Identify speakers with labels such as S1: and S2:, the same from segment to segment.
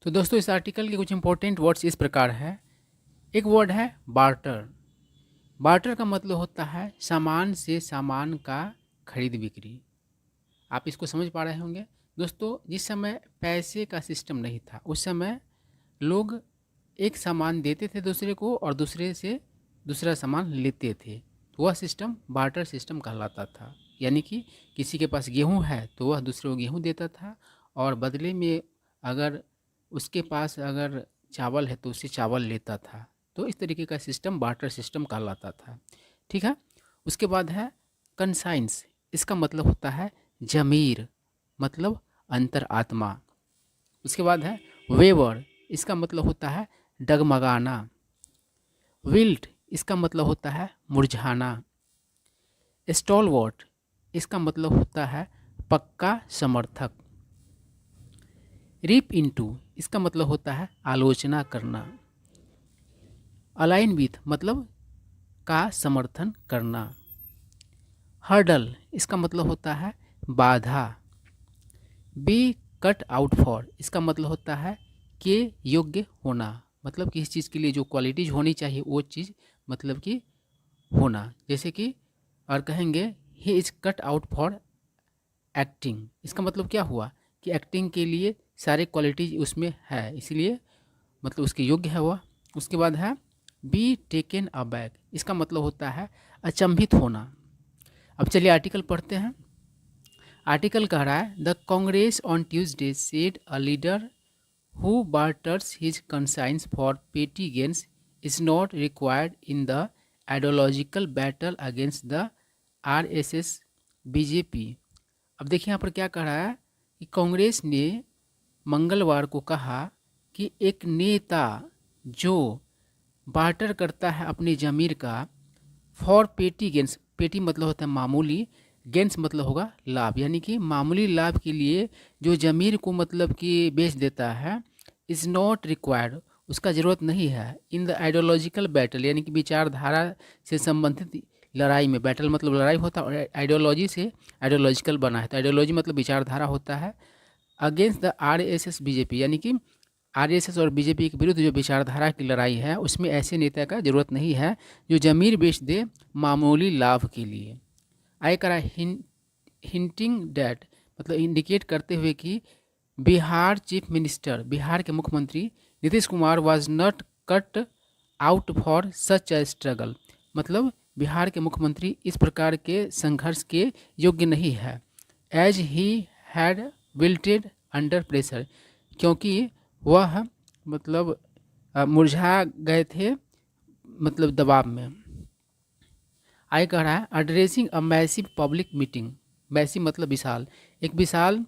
S1: तो दोस्तों इस आर्टिकल के कुछ इंपॉर्टेंट वर्ड्स इस प्रकार है। एक वर्ड है बार्टर। बार्टर का मतलब होता है सामान से सामान का खरीद बिक्री। आप इसको समझ पा रहे होंगे। दोस्तों जिस समय पैसे का सिस्टम नहीं था उस समय लोग एक सामान देते थे दूसरे को और दूसरे से दूसरा सामान लेते थे, तो वह सिस्टम बार्टर सिस्टम कहलाता था। यानी कि किसी के पास गेहूं है तो वह दूसरे को गेहूं देता था और बदले में अगर उसके पास अगर चावल है तो उससे चावल लेता था। तो इस तरीके का सिस्टम बार्टर सिस्टम कहलाता था। ठीक है। उसके बाद है कंसाइंस। इसका मतलब होता है जमीर, मतलब अंतर आत्मा। उसके बाद है वेवर। इसका मतलब होता है डगमगाना। विल्ट। इसका मतलब होता है मुरझाना। स्टॉलवर्ट। इसका मतलब होता है पक्का समर्थक। Rip into. इसका मतलब होता है आलोचना करना। अलाइन विथ मतलब का समर्थन करना। हर्डल। इसका मतलब होता है बाधा। Be cut out for. इसका मतलब होता है के योग्य होना, मतलब किसी चीज़ के लिए जो क्वालिटीज होनी चाहिए वो चीज़ मतलब कि होना। जैसे कि और कहेंगे he is cut out for acting. इसका मतलब क्या हुआ कि एक्टिंग के लिए सारे क्वालिटीज उसमें है, इसलिए मतलब उसके योग्य है वह। उसके बाद है बी टेकन अबैक। इसका मतलब होता है अचंभित होना। अब चलिए आर्टिकल पढ़ते हैं। आर्टिकल कह रहा है the Congress on Tuesday said a leader who barters his conscience for petty gains is not required in the ideological battle against the RSS BJP. अब देखिए यहाँ पर क्या कह रहा है कि कांग्रेस ने मंगलवार को कहा कि एक नेता जो बार्टर करता है अपनी ज़मीर का फॉर पेटी गेंस, पेटी मतलब होता है मामूली, गेंस मतलब होगा लाभ, यानी कि मामूली लाभ के लिए जो ज़मीर को मतलब कि बेच देता है, इज़ नॉट रिक्वायर्ड, उसका ज़रूरत नहीं है। इन द आइडियोलॉजिकल बैटल, यानी कि विचारधारा से संबंधित लड़ाई में, बैटल मतलब लड़ाई होता है और आइडियोलॉजी से आइडियोलॉजिकल बना है, तो आइडियोलॉजी मतलब विचारधारा होता है। अगेंस्ट द आरएसएस बीजेपी, यानी कि आरएसएस और बीजेपी के विरुद्ध जो विचारधारा की लड़ाई है उसमें ऐसे नेता का जरूरत नहीं है जो जमीर बेच दे मामूली लाभ के लिए। आई करा हिंटिंग डैट, मतलब इंडिकेट करते हुए कि बिहार चीफ मिनिस्टर, बिहार के मुख्यमंत्री Nitish Kumar was not cut out for such a struggle, मतलब बिहार के मुख्यमंत्री इस प्रकार के संघर्ष के योग्य नहीं है। As he had wilted under pressure, क्योंकि वह मतलब मुरझा गए थे मतलब दबाव में। आगे कह रहा है addressing a massive public meeting. Massive मतलब विशाल, एक विशाल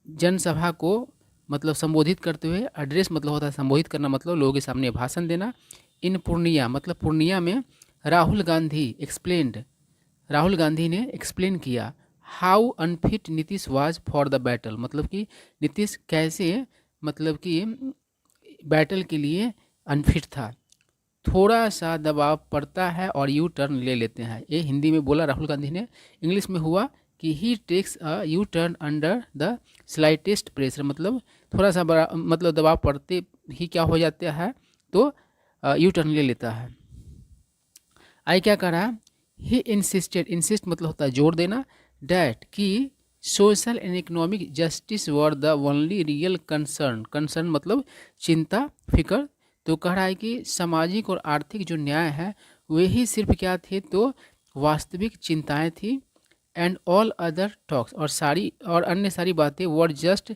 S1: जनसभा को मतलब संबोधित करते हुए, एड्रेस मतलब होता है संबोधित करना, मतलब लोगों के सामने भाषण देना। इन पूर्णिया मतलब पूर्णिया में राहुल गांधी एक्सप्लेन्ड, राहुल गांधी ने एक्सप्लेन किया how unfit Nitish was for the battle, मतलब कि नीतीश कैसे मतलब कि बैटल के लिए अनफिट था। थोड़ा सा दबाव पड़ता है और यू टर्न ले लेते हैं, ये हिंदी में बोला राहुल गांधी ने। इंग्लिश में हुआ कि he takes a U turn under the slightest pressure, मतलब थोड़ा सा बड़ा मतलब दबाव पड़ते ही क्या हो जाता है तो यू टर्न ले लेता है। आई क्या कह रहा है ही इंसिस्टेड, इंसिस्ट मतलब होता है जोर देना, डैट कि social and economic justice were the only real concern, concern मतलब चिंता फिक्र। तो कह रहा है कि सामाजिक और आर्थिक जो न्याय है वही सिर्फ क्या थे तो वास्तविक चिंताएं थी। एंड ऑल अदर टॉक्स, और सारी और अन्य सारी बातें वर जस्ट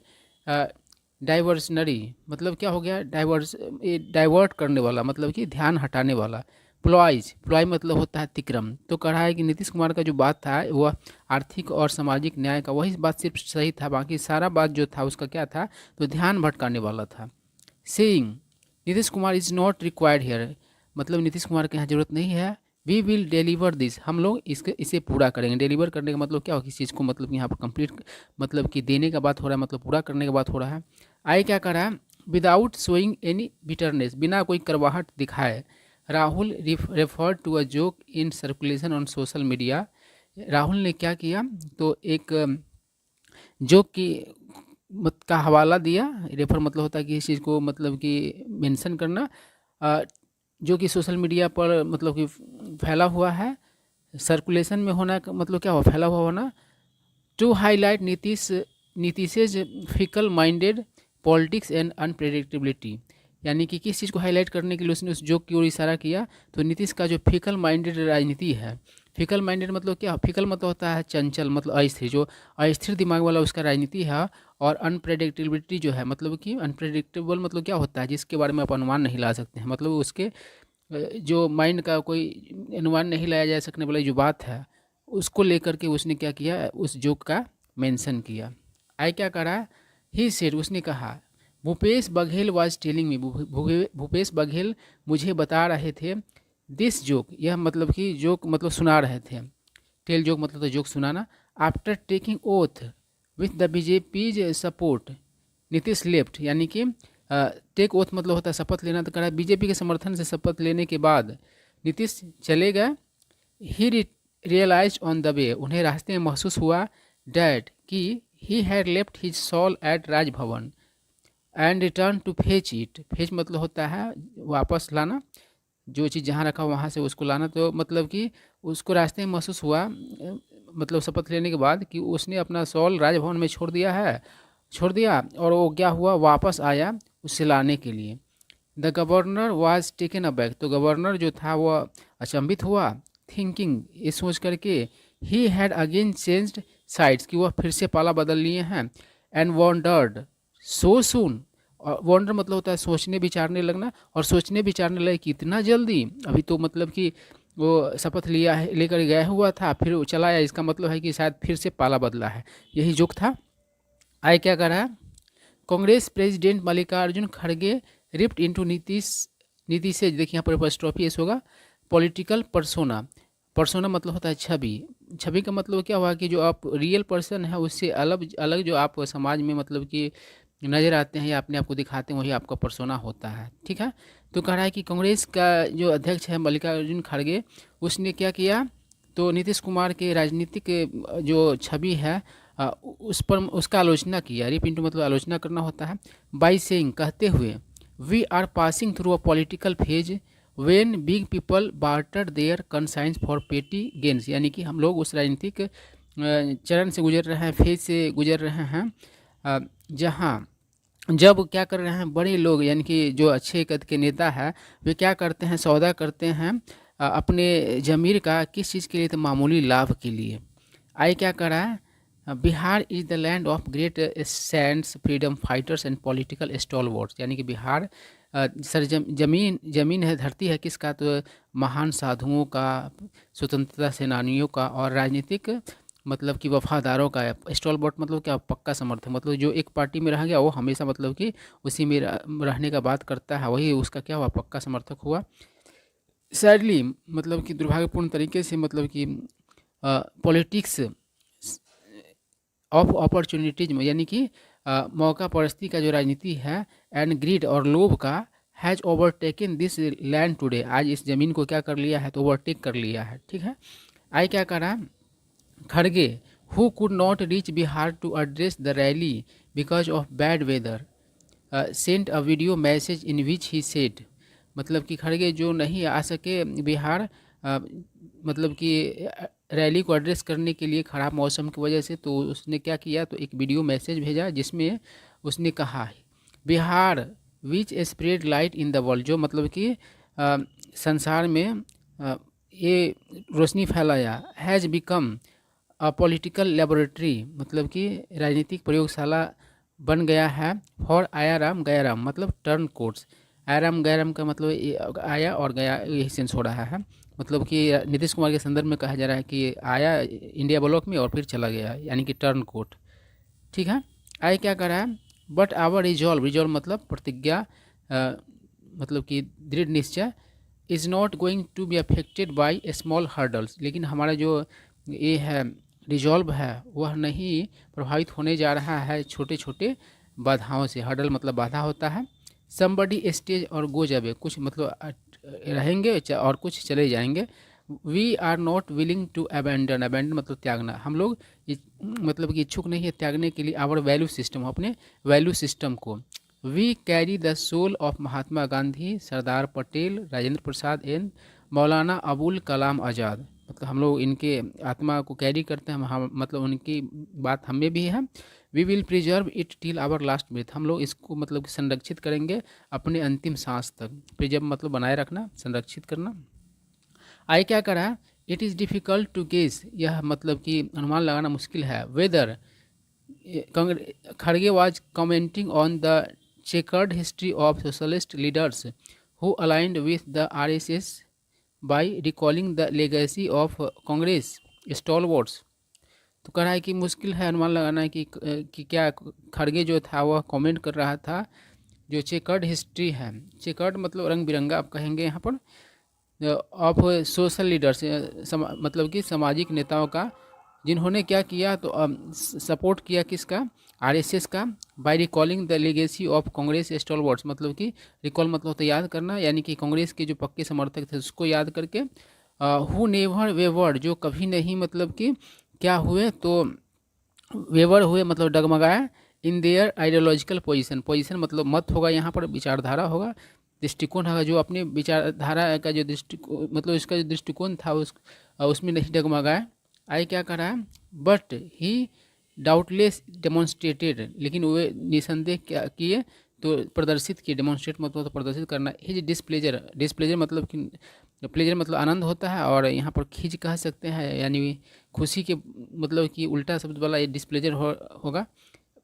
S1: डाइवर्सनरी, मतलब क्या हो गया डाइवर्ट करने वाला, मतलब कि ध्यान हटाने वाला। प्लॉयज, प्लॉय मतलब होता है अतिक्रम। तो कह रहा है कि नीतीश कुमार का जो बात था वह आर्थिक और सामाजिक न्याय का, वही बात सिर्फ सही था, बाकी सारा बात जो था उसका क्या था तो ध्यान भटकाने वाला था। Saying Nitish Kumar is not required here, मतलब नीतीश कुमार के यहाँ जरूरत नहीं है। वी विल डिलीवर दिस, हम लोग इसे पूरा करेंगे। डिलीवर करने का मतलब क्या हो, किसी चीज़ को मतलब यहाँ पर कंप्लीट मतलब कि देने का बात हो रहा है, मतलब पूरा करने का बात हो रहा है। आई क्या कर रहा है विदाउट शोइंग एनी बिटरनेस, बिना कोई करवाहट दिखाए। Rahul refer to a joke in circulation on social media, Rahul ने क्या किया तो एक जोक की मत का हवाला दिया। रेफर मतलब होता है कि इस चीज़ को मतलब कि मेंशन करना, अ, जो कि सोशल मीडिया पर मतलब कि फैला हुआ है, सर्कुलेशन में होना का मतलब क्या हुआ, फैला हुआ होना। To highlight Nitish's fickle minded politics and unpredictability, यानी कि किस चीज़ को हाईलाइट करने के लिए उसने उस जोक की ओर इशारा किया। तो नीतीश का जो फिकल माइंडेड राजनीति है, फिकल माइंडेड मतलब क्या, फिकल मतलब होता है चंचल, मतलब अस्थिर, जो अस्थिर दिमाग वाला उसका राजनीति है। और अनप्रेडिक्टेबिलिटी जो है मतलब कि अनप्रेडिक्टेबल मतलब क्या होता है, जिसके बारे में आप अनुमान नहीं ला सकते हैं, मतलब उसके जो माइंड का कोई अनुमान नहीं लाया जा सकने वाली जो बात है, उसको लेकर के उसने क्या किया, उस जोक का मेंशन किया। आई क्या करा, ही सेड, उसने कहा, Bhupesh Baghel was telling me, Bhupesh Baghel मुझे बता रहे थे, दिस जोक, यह मतलब कि जोक मतलब सुना रहे थे, टेल जोक मतलब तो जोक सुनाना। After taking oath with the BJP's support Nitish left, यानी कि टेक ओथ मतलब होता है शपथ लेना, तो कहा बीजेपी के समर्थन से शपथ लेने के बाद नीतीश चले गए। He realise on the way, उन्हें रास्ते में महसूस हुआ, डैट कि he had left his shawl at Raj Bhavan and return to fetch it. Fetch मतलब होता है वापस लाना, जो चीज़ जहाँ रखा वहाँ से उसको लाना। तो मतलब कि उसको रास्ते में महसूस हुआ, मतलब शपथ लेने के बाद, कि उसने अपना सॉल राजभवन में छोड़ दिया, और वो क्या हुआ, वापस आया उसे लाने के लिए। The governor was taken aback, तो गवर्नर जो था वो अचंभित हुआ, थिंकिंग, ये सोच करके, he had again changed sides, कि वह फिर से पाला बदल लिए हैं। एंड वॉन्डर्ड सो सून, और वॉन्डर मतलब होता है सोचने विचारने लगना, और सोचने विचारने लगे कि इतना जल्दी, अभी तो मतलब कि वो शपथ लिया है, लेकर गया हुआ था, फिर वो चला आया, इसका मतलब है कि शायद फिर से पाला बदला है, यही जोक था। आए क्या कर रहा है, कांग्रेस प्रेसिडेंट मल्लिकार्जुन खड़गे रिप्ट इनटू नीतीश, देखिए यहाँ पर एपॉस्ट्रोफी एस होगा, पॉलिटिकल पर्सोना, पर्सोना मतलब होता है छवि, छवि का मतलब क्या हुआ कि जो आप रियल पर्सन है उससे अलग अलग जो आप समाज में मतलब कि नज़र आते हैं या अपने आप को दिखाते हैं, वही आपका पर्सोना होता है, ठीक है। तो कह रहा है कि कांग्रेस का जो अध्यक्ष है मल्लिकार्जुन खड़गे, उसने क्या किया, तो नीतीश कुमार के राजनीतिक जो छवि है उस पर उसका आलोचना किया। रिप इंटू मतलब आलोचना करना होता है। बाई सेइंग, कहते हुए, we are passing through a political phase when big people barter their conscience for petty gains, यानी कि हम लोग उस राजनीतिक चरण से गुजर रहे हैं, फेज से गुजर रहे हैं, जहाँ जब क्या कर रहे हैं बड़े लोग, यानी कि जो अच्छे कद के नेता है, वे क्या करते हैं, सौदा करते हैं अपने ज़मीर का, किस चीज़ के लिए, तो मामूली लाभ के लिए। आई क्या कर रहा है, Bihar is the land of great Sands freedom fighters and political stalwarts, यानी कि बिहार जमीन है, धरती है किसका, तो महान साधुओं का, स्वतंत्रता सेनानियों का, और राजनीतिक मतलब कि वफादारों का। स्टॉलवर्ड मतलब क्या, पक्का समर्थक, मतलब जो एक पार्टी में रह गया वो हमेशा मतलब कि उसी में रहने का बात करता है, वही उसका क्या हुआ, पक्का समर्थक हुआ। सैडली मतलब कि दुर्भाग्यपूर्ण तरीके से मतलब कि पॉलिटिक्स ऑफ अपॉर्चुनिटीज में, यानी कि मौका परस्ती का जो राजनीति है, एंड ग्रीड और लोभ का, has overtaken this land today, आज इस ज़मीन को क्या कर लिया है, तो ओवरटेक कर लिया है, ठीक है। आई क्या करा, खड़गे who could not reach Bihar to address the rally because of bad weather sent a video message in which he said, मतलब कि खड़गे जो नहीं आ सके बिहार मतलब कि रैली को एड्रेस करने के लिए ख़राब मौसम की वजह से, तो उसने क्या किया, तो एक वीडियो मैसेज भेजा जिसमें उसने कहा, Bihar which spread light in the world, जो मतलब कि संसार में ये रोशनी फैलाया, has become a political laboratory, मतलब कि राजनीतिक प्रयोगशाला बन गया है, फॉर आयाराम गयाराम, मतलब टर्न कोर्ट्स। आयाराम गयाराम का मतलब आया और गया यही सेंस हो रहा है, मतलब कि नीतीश कुमार के संदर्भ में कहा जा रहा है कि आया इंडिया ब्लॉक में और फिर चला गया, यानी कि टर्न कोर्ट, ठीक है। आए क्या कर रहा है, बट आवर रिजॉल्व मतलब प्रतिज्ञा, मतलब कि दृढ़ निश्चय, is not going to be affected by small hurdles, लेकिन हमारा जो ये है रिजॉल्व है वह नहीं प्रभावित होने जा रहा है छोटे छोटे बाधाओं से। हर्डल मतलब बाधा होता है। समबडी स्टेज और गो जावे, कुछ मतलब रहेंगे और कुछ चले जाएंगे, we are not willing to abandon, abandon मतलब त्यागना, हम लोग मतलब कि इच्छुक नहीं है त्यागने के लिए आवर वैल्यू सिस्टम, अपने वैल्यू सिस्टम को। We carry the soul of Mahatma Gandhi, Sardar Patel, Rajendra Prasad and Maulana Abul Kalam Azad, मतलब हम लोग इनके आत्मा को कैरी करते हैं, हम मतलब उनकी बात हमें भी है। We will preserve it till our last breath, हम लोग इसको मतलब संरक्षित करेंगे अपने अंतिम सांस तक। प्रिजर्व मतलब बनाए रखना, संरक्षित करना। आई क्या करा है, it is difficult to guess, यह मतलब कि अनुमान लगाना मुश्किल है। वेदर खड़गे was commenting on the chequered history of socialist leaders who aligned with the RSS by recalling the legacy of Congress stalwarts. तो कह रहा है कि मुश्किल है अनुमान लगाना है कि क्या खड़गे जो था वह कमेंट कर रहा था जो चेकर्ड हिस्ट्री है, चेकर्ड मतलब रंग बिरंगा आप कहेंगे यहाँ पर, ऑफ सोशल लीडर्स मतलब कि सामाजिक नेताओं का, जिन्होंने क्या किया तो सपोर्ट किया किसका, RSS का, by recalling the legacy of Congress stalwarts, मतलब कि रिकॉल मतलब होता है याद करना, यानी कि कांग्रेस के जो पक्के समर्थक थे उसको याद करके। हु नेवर वेवर्ड, जो कभी नहीं मतलब कि क्या हुए तो वेवर हुए मतलब डगमगाए, in their ideological position, position मतलब मत होगा यहाँ पर, विचारधारा होगा, दृष्टिकोण होगा, जो अपने विचारधारा का जो दृष्टिकोण मतलब इसका जो दृष्टिकोण था उसमें नहीं डगमगाए। आई क्या कर रहा है, बट ही डाउटलेस डेमोन्स्ट्रेटेड, लेकिन वे निसंदेह क्या किए तो प्रदर्शित किए, डेमोन्स्ट्रेट मतलब तो प्रदर्शित करना, हिज डिस्प्लेजर, डिस्प्लेजर मतलब कि प्लेजर मतलब आनंद होता है, और यहाँ पर खिज कह सकते हैं, यानी खुशी के मतलब कि उल्टा शब्द वाला ये डिस्प्लेजर होगा।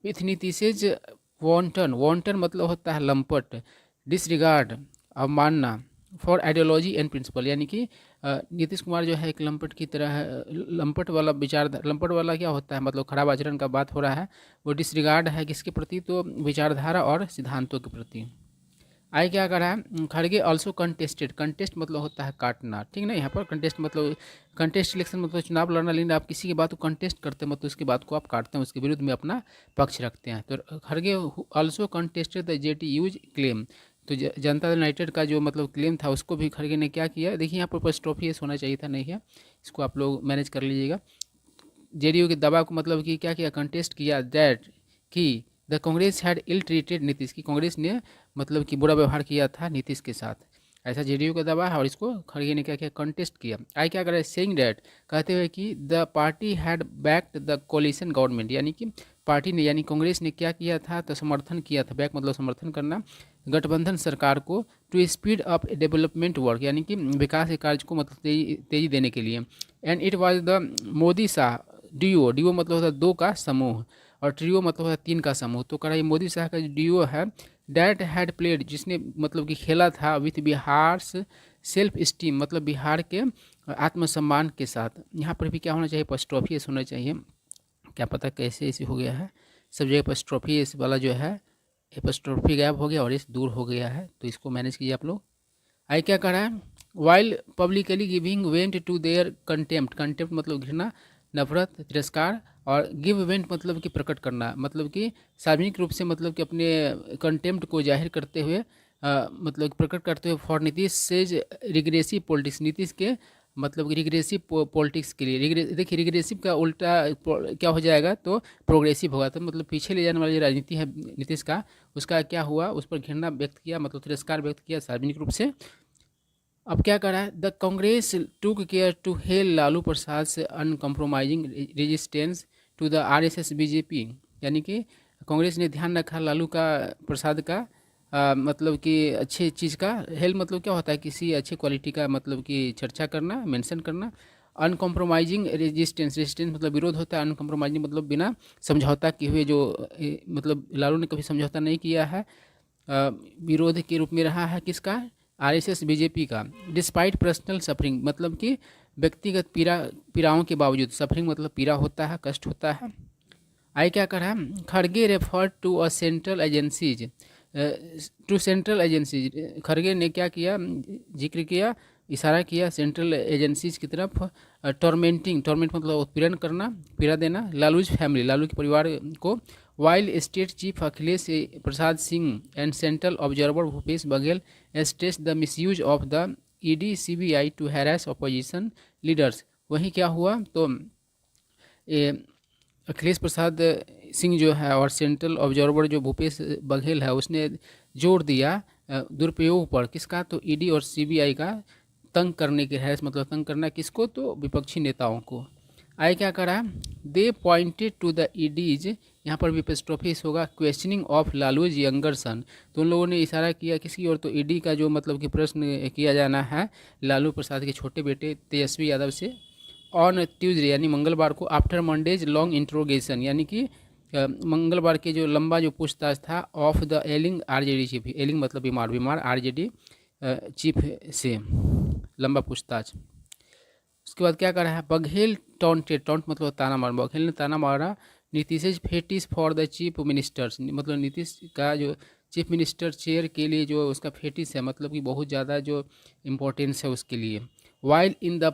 S1: विथ नीतीशेज वॉन्टन, वॉन्टन मतलब होता है लंपट, डिसरिगार्ड अवमानना, फॉर आइडियोलॉजी एंड प्रिंसिपल, यानी कि नीतीश कुमार जो है एक लंपट की तरह है, लंपट वाला विचार, लंपट वाला क्या होता है मतलब खराब आचरण का बात हो रहा है, वो डिसरिगार्ड है किसके प्रति, तो विचारधारा और सिद्धांतों के प्रति। आई क्या कर रहा है, खड़गे ऑल्सो कंटेस्टेड, कंटेस्ट मतलब होता है काटना, ठीक ना, यहाँ पर कंटेस्ट मतलब कंटेस्ट इलेक्शन मतलब चुनाव लड़ना, लेकिन आप किसी की बात को कंटेस्ट करते हैं मतलब उसकी बात को आप काटते हैं, उसके विरुद्ध में अपना पक्ष रखते हैं। तो खड़गे also contested the JTU claim, तो जनता दल यूनाइटेड का जो मतलब क्लेम था उसको भी खड़गे ने क्या किया, देखिए यहाँ पर पोस्टॉफी होना चाहिए था, नहीं है, इसको आप लोग मैनेज कर लीजिएगा। JDU के दवा को मतलब कि क्या किया, कंटेस्ट किया, दैट कि the Congress had ill treated Nitish, की कांग्रेस ने मतलब कि बुरा व्यवहार किया था नीतीश के साथ, ऐसा JDU का दावा है, और इसको खड़गे ने क्या किया, कंटेस्ट किया। आई क्या करे, सेइंग डैट, कहते हुए कि the party had backed the coalition government, यानी कि पार्टी ने यानी कांग्रेस ने क्या किया था तो समर्थन किया था, बैक मतलब समर्थन करना, गठबंधन सरकार को, to speed up development work, यानी कि विकास के कार्य को मतलब तेजी देने के लिए। And it was the Modi Shah duo, duo मतलब होता है दो का समूह, और ट्रियो मतलब है तीन का समूह। तो कह रहा है मोदी शाह का जो डिओ है, डैट हैड प्लेड, जिसने मतलब कि खेला था, विथ बिहार्स सेल्फ स्टीम मतलब बिहार के आत्मसम्मान के साथ। यहाँ पर भी क्या होना चाहिए, एपोस्ट्रोफी होना चाहिए, क्या पता कैसे ऐसे हो गया है, सब जगह एपोस्ट्रोफी इस वाला जो है एपोस्ट्रोफी गायब हो गया और इस दूर हो गया है, तो इसको मैनेज कीजिए आप लोग। आई क्या कह रहा है, while publicly giving vent to their contempt, contempt मतलब घृणा, नफरत, तिरस्कार, और गिव वेंट मतलब कि प्रकट करना, मतलब कि सार्वजनिक रूप से मतलब कि अपने कंटेम्प्ट को जाहिर करते हुए मतलब प्रकट करते हुए, for Nitish says regressive politics, Nitish के मतलब रिग्रेसिव पॉलिटिक्स के लिए, देखिए रिग्रेसिव का उल्टा क्या हो जाएगा तो प्रोग्रेसिव होगा, तो मतलब पीछे ले जाने वाली राजनीति है नीतीश का, उसका क्या हुआ, उस पर घृणा व्यक्त किया मतलब तिरस्कार व्यक्त किया सार्वजनिक रूप से। अब क्या कर रहा है, the Congress took care to hail Lalu Prasad से uncompromising resistance to the RSS BJP, यानी कि कांग्रेस ने ध्यान रखा लालू का प्रसाद का मतलब कि अच्छे चीज़ का, हेल मतलब क्या होता है किसी अच्छे क्वालिटी का मतलब कि चर्चा करना, मेंशन करना। अनकम्प्रोमाइजिंग रेजिस्टेंस, रेजिस्टेंस मतलब विरोध होता है, अनकम्प्रोमाइजिंग मतलब बिना समझौता किए हुए, जो मतलब लालू ने कभी समझौता नहीं किया है, विरोध के रूप में रहा है किसका, RSS BJP का। डिस्पाइट पर्सनल सफरिंग मतलब कि व्यक्तिगत पीड़ाओं के बावजूद, सफरिंग मतलब पीड़ा होता है, कष्ट होता है। आई क्या कर रहा है, खड़गे refer to a central agencies, to central agencies, खड़गे ने क्या किया, जिक्र किया, इशारा किया सेंट्रल एजेंसीज की तरफ। टॉर्मेंटिंग, टॉर्मेंट मतलब उत्पीड़न करना, पीड़ा देना, लालूज फैमिली, लालू के परिवार को। While state chief Akhilesh Prasad Singh and central observer Bhupesh Baghel stress the misuse of the ED CBI to harass opposition leaders. वहीं क्या हुआ तो ये अखिलेश प्रसाद सिंह जो है और सेंट्रल ऑब्जर्वर जो भूपेश बघेल है उसने जोर दिया दुरुपयोग पर। किसका? तो ईडी और सीबीआई का तंग करने की हैरेस मतलब तंग करना किसको? तो विपक्षी नेताओं को। आए क्या करा? दे पॉइंटेड टू द ईडीज, यहाँ पर भी एपिस्ट्रोफिस होगा, क्वेश्चनिंग ऑफ लालूज यंगर सन। तो उन लोगों ने इशारा किया किसी और, तो ईडी का जो मतलब कि प्रश्न किया जाना है लालू प्रसाद के छोटे बेटे तेजस्वी यादव से ऑन ट्यूजडे यानी मंगलवार को आफ्टर मंडेज लॉन्ग इंट्रोगेशन, यानी कि मंगलवार के जो लंबा जो पूछताछ था of the ailing RJD chief, ailing मतलब बीमार आरजेडी चीफ से लंबा पूछताछ। उसके बाद क्या कर रहा है? बघेल टॉन्ट मतलब ताना मारा, बघेल ने ताना मारा Nitish fetish for the chief ministers, मतलब नीतीश का जो चीफ मिनिस्टर चेयर के लिए जो उसका फेटिस है मतलब कि बहुत ज़्यादा जो इम्पोर्टेंस है उसके लिए। While in the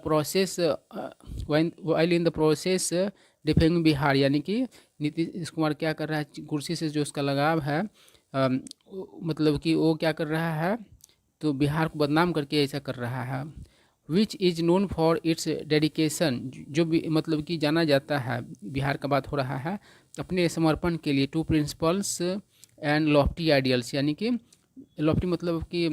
S1: process defending Bihar, यानी कि नीतीश कुमार क्या कर रहा है? कुर्सी से जो उसका लगाव है मतलब कि वो क्या कर रहा है? तो बिहार को बदनाम करके ऐसा कर रहा है। Which is known for its dedication, जो भी मतलब कि जाना जाता है, बिहार का बात हो रहा है, अपने समर्पण के लिए to principles and Lofty ideals, यानी कि लॉफ्टी मतलब कि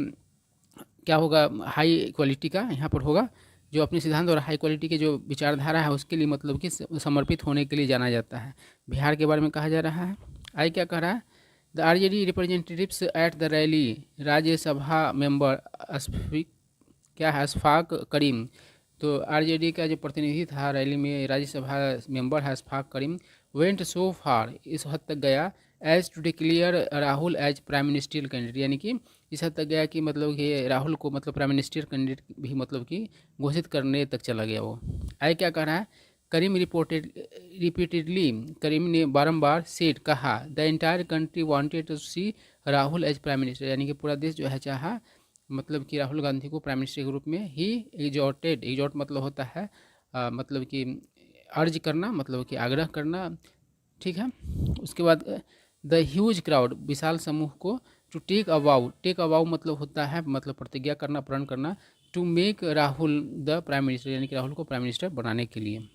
S1: क्या होगा? हाई क्वालिटी का यहाँ पर होगा, जो अपने सिद्धांत और हाई क्वालिटी के जो विचारधारा है उसके लिए मतलब कि समर्पित होने के लिए जाना जाता है। बिहार के बारे में कहा जा रहा है। आई क्या कह रहा है? The RJD representatives at the rally, Rajya Sabha member क्या है? अशफाक करीम। तो आरजेडी का जो प्रतिनिधि था रैली में, राज्यसभा मेंबर है अशफाक करीम, वेंट सो फार, इस हद तक गया, as to declare Rahul as prime ministerial candidate, यानी कि इस हद तक गया कि मतलब कि राहुल को मतलब प्राइम मिनिस्टर कैंडिडेट भी मतलब कि घोषित करने तक चला गया वो। आए क्या कह रहा है? करीम रिपीटेडली, करीम ने बारंबार सेड कहा, the entire country wanted to see Rahul as prime minister, यानी कि पूरा देश जो है चाहा मतलब कि राहुल गांधी को प्राइम मिनिस्टर के रूप में ही एग्जॉर्ट मतलब होता है मतलब कि अर्ज करना, मतलब कि आग्रह करना, ठीक है। उसके बाद द ह्यूज क्राउड, विशाल समूह को, टू टेक अवाउ मतलब होता है मतलब प्रतिज्ञा करना, प्रण करना, to make Rahul the prime minister, यानी कि राहुल को प्राइम मिनिस्टर बनाने के लिए।